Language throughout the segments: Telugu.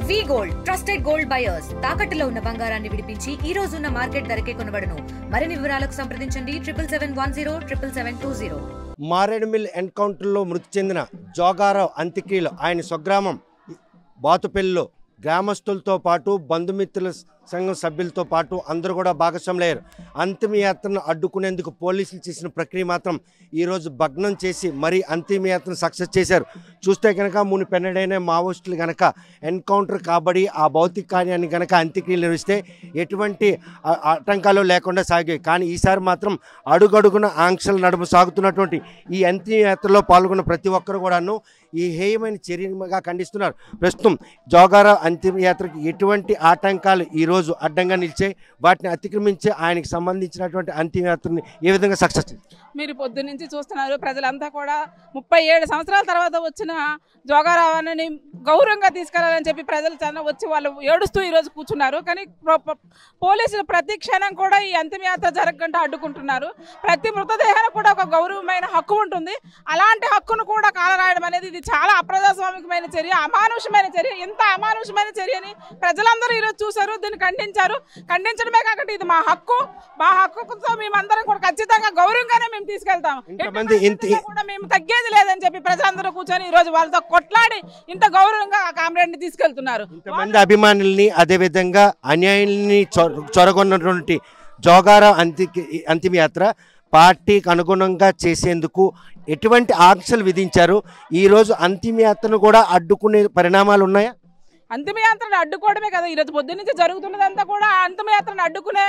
వి గోల్డ్ ట్రస్టెడ్ గోల్డ్ బయర్స్ తాకట్టులో ఉన్న బంగారాన్ని విడిపించి ఈ రోజు ఉన్న మార్కెట్ ధరకే కొనబడును. మరిన్ని వివరాలకు సంప్రదించండి 7710 మారేడుమిల్ ఎన్కౌంటర్లో మృతి చెందిన జోగారావు అంత్యక్రియలు ఆయన స్వగ్రామం బాతుపల్లిలో గ్రామస్తులతో పాటు బంధుమిత్రుల సంఘం సభ్యులతో పాటు అందరూ కూడా భాగస్వాములయ్యారు. అంతిమయాత్రను అడ్డుకునేందుకు పోలీసులు చేసిన ప్రక్రియ మాత్రం ఈరోజు భగ్నం చేసి మరీ అంతిమయాత్రను సక్సెస్ చేశారు. చూస్తే కనుక మునిపెన్నడైన మావోయిస్టులు కనుక ఎన్కౌంటర్ కాబడి ఆ భౌతిక కార్యాన్ని కనుక అంత్యక్రియలు నిర్వహిస్తే ఎటువంటి ఆటంకాలు లేకుండా సాగాయి. కానీ ఈసారి మాత్రం అడుగడుగున ఆంక్షల నడుము సాగుతున్నటువంటి ఈ అంతిమయాత్రలో పాల్గొన్న ప్రతి ఒక్కరు కూడాను ఈ హేయమైన చర్యగా ఖండిస్తున్నారు. ప్రస్తుతం జోగారావు అంతిమయాత్రకి ఎటువంటి ఆటంకాలు ఈరోజు అడ్డంగా నిలిచాయి, వాటిని అతిక్రమించి ఆయనకి సంబంధించినటువంటి అంతిమయాత్రని ఏ విధంగా సక్సెస్ మీరు పొద్దు నుంచి చూస్తున్నారు. ప్రజలంతా కూడా 37 సంవత్సరాల తర్వాత వచ్చిన జోగారావుని గౌరవంగా తీసుకెళ్లాలని చెప్పి ప్రజలు చాలా వచ్చి వాళ్ళు ఏడుస్తూ ఈరోజు కూర్చున్నారు. కానీ పోలీసులు ప్రతి క్షణం కూడా ఈ అంతిమయాత్ర జరగకుండా అడ్డుకుంటున్నారు. ప్రతి మృతదేహానికి కూడా ఒక గౌరవమైన హక్కు ఉంటుంది. అలాంటి హక్కును కూడా కాలరాయడం అనేది ఇది చాలా అప్రజాస్వామికమైన చర్య, అమానుషమైన చర్య. ఇంత అమానుషమైన చర్యని ప్రజలందరూ ఈరోజు చూశారు, దీన్ని ఖండించారు. ఖండించడమే కాకుండా ఇది మా హక్కుతో మేమందరం కూడా ఖచ్చితంగా గౌరవంగానే మేము తీసుకెళ్తాం. కూడా మేము తగ్గేది లేదని చెప్పి ప్రజలందరూ కూర్చొని ఈ రోజు వాళ్ళతో కొట్లాడి ఇంత గౌరవంగా ఆ కామ్రేడ్ ని తీసుకెళ్తున్నారు. ఇంతమంది అభిమానుల్ని అదేవిధంగా అన్యాయాన్ని చొరగొన్నటువంటి జోగారావు అంతిమయాత్ర పార్టీకి అనుగుణంగా చేసేందుకు ఎటువంటి ఆంక్షలు విధించారు? ఈరోజు అంతిమయాత్రను కూడా అడ్డుకునే పరిణామాలు ఉన్నాయా? అంతిమయాత్రను అడ్డుకోవడమే కదా ఈరోజు పొద్దు నుంచి జరుగుతున్నదంతా కూడా. అంతిమయాత్రను అడ్డుకునే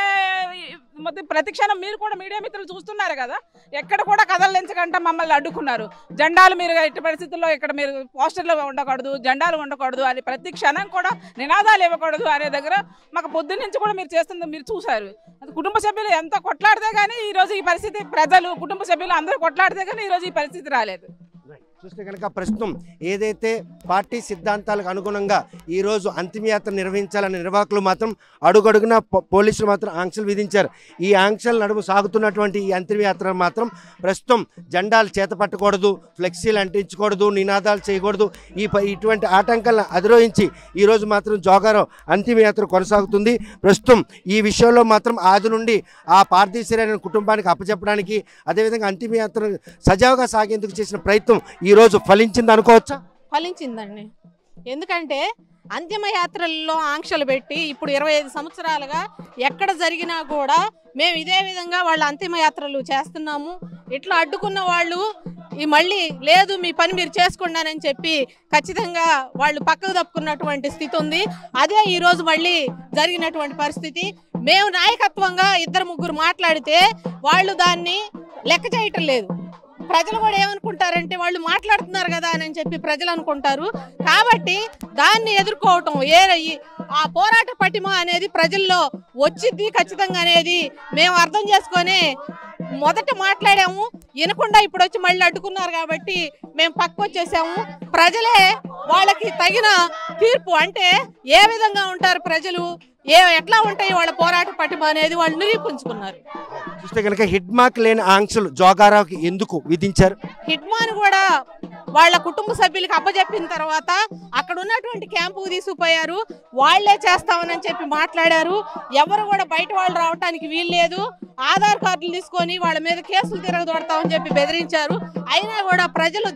ప్రతిక్షణం మీరు కూడా మీడియా మిత్రులు చూస్తున్నారు కదా, ఎక్కడ కూడా కదలించకుండా మమ్మల్ని అడ్డుకున్నారు. జెండాలు మీరు ఎట్టి పరిస్థితుల్లో ఇక్కడ మీరు పోస్టర్లు ఉండకూడదు, జెండాలు ఉండకూడదు అని ప్రతి క్షణం కూడా నినాదాలు ఇవ్వకూడదు అనే దగ్గర మాకు పొద్దు నుంచి కూడా మీరు చేస్తుంది మీరు చూశారు. కుటుంబ సభ్యులు ఎంతో కొట్లాడితే కానీ ఈరోజు ఈ పరిస్థితి, ప్రజలు కుటుంబ సభ్యులు అందరూ కొట్లాడితే కానీ ఈరోజు ఈ పరిస్థితి రాలేదు. చూస్తే కనుక ప్రస్తుతం ఏదైతే పార్టీ సిద్ధాంతాలకు అనుగుణంగా ఈరోజు అంతిమయాత్ర నిర్వహించాలనే నిర్వాహకులు మాత్రం అడుగడుగున పోలీసులు మాత్రం ఆంక్షలు విధించారు. ఈ ఆంక్షల నడుము సాగుతున్నటువంటి ఈ అంతిమయాత్ర మాత్రం ప్రస్తుతం జెండాలు చేతపట్టకూడదు, ఫ్లెక్సీలు అంటించకూడదు, నినాదాలు చేయకూడదు, ఇటువంటి ఆటంకాలను అధిరోహించి ఈరోజు మాత్రం జోగారావు అంతిమయాత్ర కొనసాగుతుంది. ప్రస్తుతం ఈ విషయంలో మాత్రం ఆది నుండి ఆ పార్థివ శరీరాన్ని కుటుంబానికి అప్పచెప్పడానికి అదేవిధంగా అంతిమయాత్ర సజావుగా సాగేందుకు చేసిన ప్రయత్నం ఈరోజు ఫలించింది అనుకోవచ్చా? ఫలించిందండి. ఎందుకంటే అంతిమయాత్రల్లో ఆంక్షలు పెట్టి ఇప్పుడు 25 సంవత్సరాలుగా ఎక్కడ జరిగినా కూడా మేము ఇదే విధంగా వాళ్ళ అంతిమయాత్రలు చేస్తున్నాము. ఇట్లా అడ్డుకున్న వాళ్ళు ఈ మళ్ళీ లేదు మీ పని మీరు చేసుకోండి చెప్పి ఖచ్చితంగా వాళ్ళు పక్కకు తప్పుకున్నటువంటి స్థితి ఉంది. అదే ఈరోజు మళ్ళీ జరిగినటువంటి పరిస్థితి. మేము నాయకత్వంగా 2-3 మాట్లాడితే వాళ్ళు దాన్ని లెక్క చేయటం లేదు. ప్రజలు కూడా ఏమనుకుంటారంటే వాళ్ళు మాట్లాడుతున్నారు కదా అని చెప్పి ప్రజలు అనుకుంటారు. కాబట్టి దాన్ని ఎదుర్కోవటం ఆ పోరాట పటిమ అనేది ప్రజల్లో వచ్చింది ఖచ్చితంగా అనేది మేము అర్థం చేసుకొని మొదట మాట్లాడాము. వినకుండా ఇప్పుడు వచ్చి మళ్ళీ అడ్డుకున్నారు కాబట్టి మేము పక్కకు వచ్చేసాము. ప్రజలే వాళ్ళకి తగిన తీర్పు, అంటే ఏ విధంగా ఉంటారు ప్రజలు, ఎట్లా ఉంటాయి వాళ్ళ పోరాట పటిమ అనేది వాళ్ళు నిరూపించుకున్నారు. చూస్తే కనుక హిట్ మార్క్ లేని ఆంక్షలు జోగారావుకి ఎందుకు విధించారు? హిట్ మార్క్ కూడా వాళ్ళ కుటుంబ సభ్యులకి అప్పచెప్పిన తర్వాత అక్కడ ఉన్నటువంటి క్యాంపుకు తీసుకుపోయారు. వాళ్లే చేస్తామని చెప్పి మాట్లాడారు. ఎవరు కూడా బయట వాళ్ళు రావడానికి వీల్లేదు. ఆధార్ కార్డులు తీసుకొని వాళ్ళ మీద కేసులు తిరగదొడతామని చెప్పి బెదిరించారు. అయినా కూడా ప్రజలు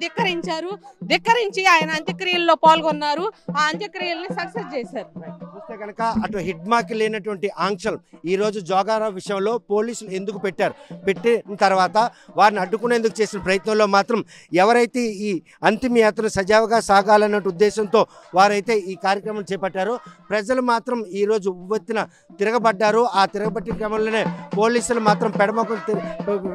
ధిక్కరించి ఆయన అంత్యక్రియల్లో పాల్గొన్నారు. ఆ అంత్యక్రియల్ని సక్సెస్ చేశారు. చూస్తే కనుక అటు హిట్ మార్క్ లేనటువంటి ఆంక్షలు ఈరోజు జోగారావు విషయంలో పోలీసులు ఎందుకు పెట్టిన తర్వాత వారిని అడ్డుకునేందుకు చేసిన ప్రయత్నంలో మాత్రం ఎవరైతే ఈ అంతిమయాత్ర సజావుగా సాగాలన్న ఉద్దేశంతో వారైతే ఈ కార్యక్రమం చేపట్టారో ప్రజలు మాత్రం ఈరోజు ఉవ్వెత్తున తిరగబడ్డారు. ఆ తిరగబట్టిన క్రమంలోనే పోలీసులు మాత్రం పెడమొకం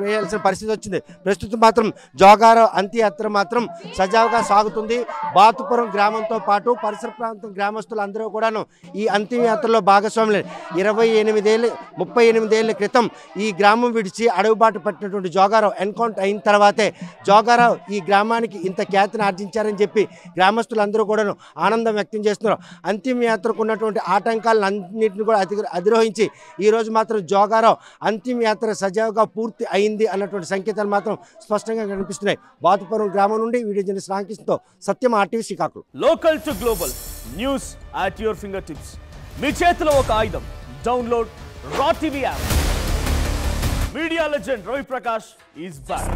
వేయాల్సిన పరిస్థితి వచ్చింది. ప్రస్తుతం మాత్రం జోగారావు అంత్యయాత్ర మాత్రం సజావుగా సాగుతుంది. బాతుపురం గ్రామంతో పాటు పరిసర ప్రాంతం గ్రామస్తులు అందరూ కూడాను ఈ అంతిమయాత్రలో భాగస్వాములు. 38 ఏళ్ల క్రితం ఈ గ్రామం విడిచి అడవుబాటు పట్టినటువంటి జోగారావు ఎన్కౌంటర్ అయిన తర్వాతే జోగారావు ఈ గ్రామానికి ఇంత ఖ్యాతిని ఆర్జించారని చెప్పి గ్రామస్తులందరూ కూడాను ఆనందం వ్యక్తం చేస్తున్నారు. అంతిమయాత్రకు ఉన్నటువంటి ఆటంకాలన్నింటిని కూడా అధిరోహించి ఈరోజు మాత్రం జోగారావు అంతిమయాత్ర సజావుగా పూర్తి అయింది అన్నటువంటి సంకేతాలు మాత్రం స్పష్టంగా కనిపిస్తున్నాయి. బాతుపురం గ్రామం నుండి వీడియో జర్నలిస్ట్ రామకృష్ణతో Satyam RTV Srikakulam. Local to global news at your finger tips. మీ చేతిలో ఒక ఆయుధం. Download R TV app. Media legend Ravi Prakash is back.